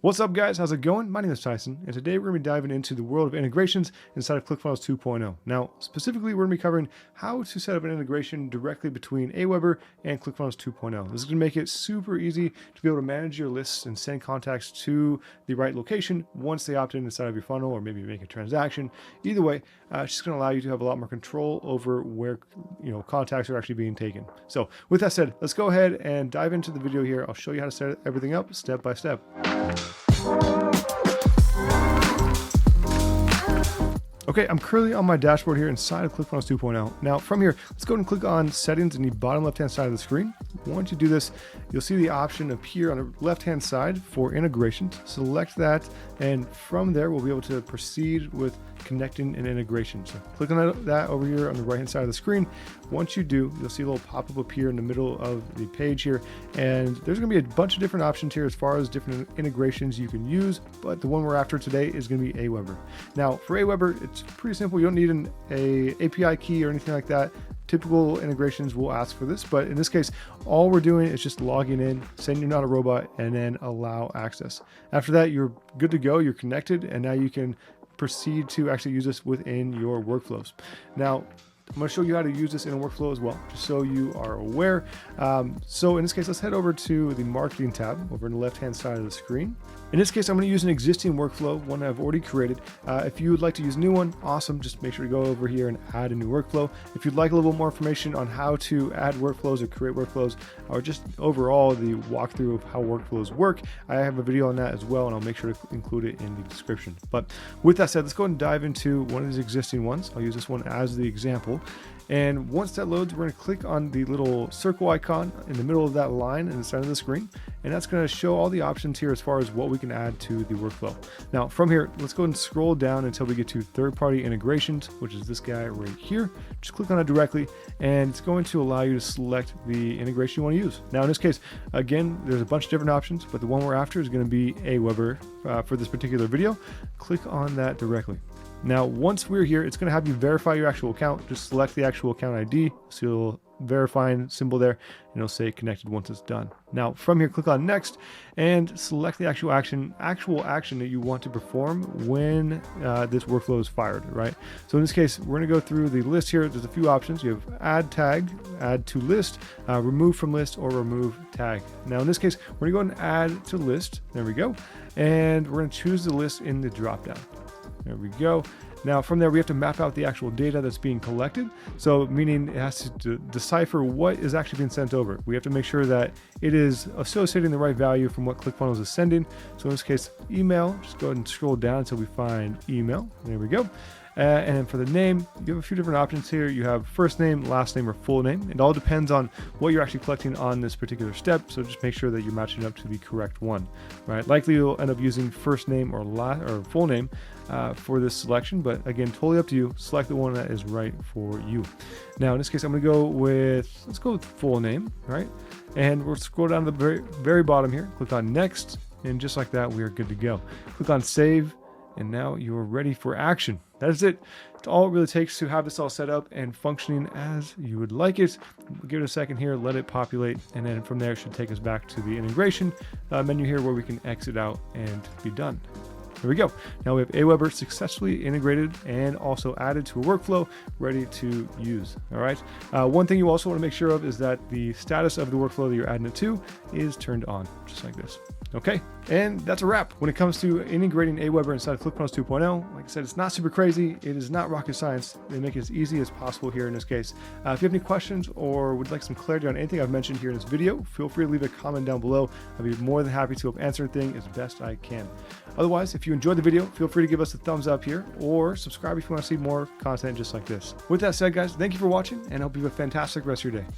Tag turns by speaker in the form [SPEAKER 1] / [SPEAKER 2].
[SPEAKER 1] What's up, guys? How's it going? My name is Tyson, and today we're going to be diving into the world of integrations inside of ClickFunnels 2.0. Now, specifically, we're going to be covering how to set up an integration directly between Aweber and ClickFunnels 2.0. This is going to make it super easy to be able to manage your lists and send contacts to the right location once they opt in inside of your funnel, or maybe make a transaction. Either way, it's just going to allow you to have a lot more control over where contacts are actually being taken. So, with that said, let's go ahead and dive into the video here. I'll show you how to set everything up step by step. Okay, I'm currently on my dashboard here inside of ClickFunnels 2.0. Now from here, let's go and click on settings in the bottom left-hand side of the screen. Once you do this, you'll see the option appear on the left-hand side for integrations. Select that, and from there, we'll be able to proceed with connecting an integration. So click on that over here on the right-hand side of the screen. Once you do, you'll see a little pop-up appear in the middle of the page here. And there's gonna be a bunch of different options here as far as different integrations you can use, but the one we're after today is gonna be Aweber. Now for Aweber, it's pretty simple. You don't need an API key or anything like that. Typical integrations will ask for this, but in this case, all we're doing is just logging in, saying you're not a robot, and then allow access. After that, you're good to go, you're connected, and now you can proceed to actually use this within your workflows. Now, I'm going to show you how to use this in a workflow as well, just so you are aware. So in this case, let's head over to the marketing tab over on the left-hand side of the screen. In this case, I'm going to use an existing workflow, one I've already created. If you would like to use a new one, awesome. Just make sure to go over here and add a new workflow. If you'd like a little more information on how to add workflows or create workflows, or just overall the walkthrough of how workflows work, I have a video on that as well, and I'll make sure to include it in the description. But with that said, let's go ahead and dive into one of these existing ones. I'll use this one as the example. And once that loads, we're going to click on the little circle icon in the middle of that line in the center of the screen. And that's going to show all the options here as far as what we can add to the workflow. Now from here, let's go and scroll down until we get to third-party integrations, which is this guy right here. Just click on it directly, and it's going to allow you to select the integration you want to use. Now in this case, again, there's a bunch of different options, but the one we're after is going to be Aweber for this particular video. Click on that directly. Now, once we're here, it's going to have you verify your actual account. Just select the actual account ID. So you'll verifying symbol there, and it'll say connected once it's done. Now, from here, click on next and select the actual action that you want to perform when this workflow is fired, right? So in this case, we're going to go through the list here. There's a few options. You have add tag, add to list, remove from list, or remove tag. Now, in this case, we're going to go and add to list. There we go. And we're going to choose the list in the dropdown. There we go. Now from there, we have to map out the actual data that's being collected. So meaning it has to decipher what is actually being sent over. We have to make sure that it is associating the right value from what ClickFunnels is sending. So in this case, email, just go ahead and scroll down until we find email. There we go. And then for the name, you have a few different options here. You have first name, last name, or full name. It all depends on what you're actually collecting on this particular step. So just make sure that you're matching up to the correct one, right? Likely you'll end up using first name or full name for this selection, but again, totally up to you. Select the one that is right for you. Now, in this case, I'm going to go with, let's go with full name, right? And we'll scroll down to the very bottom here. Click on next, and just like that, we are good to go. Click on save, and now you're ready for action. That is it. It's all it really takes to have this all set up and functioning as you would like it. We'll give it a second here, let it populate, and then from there it should take us back to the integration menu here where we can exit out and be done. There we go. Now we have Aweber successfully integrated and also added to a workflow, ready to use. All right. One thing you also want to make sure of is that the status of the workflow that you're adding it to is turned on, just like this. Okay, and that's a wrap. When it comes to integrating Aweber inside of ClickFunnels 2.0, like I said, it's not super crazy. It is not rocket science. They make it as easy as possible here in this case. If you have any questions or would like some clarity on anything I've mentioned here in this video, feel free to leave a comment down below. I'll be more than happy to help answer anything as best I can. Otherwise, if you enjoyed the video, feel free to give us a thumbs up here or subscribe if you want to see more content just like this. With that said, guys, thank you for watching, and I hope you have a fantastic rest of your day.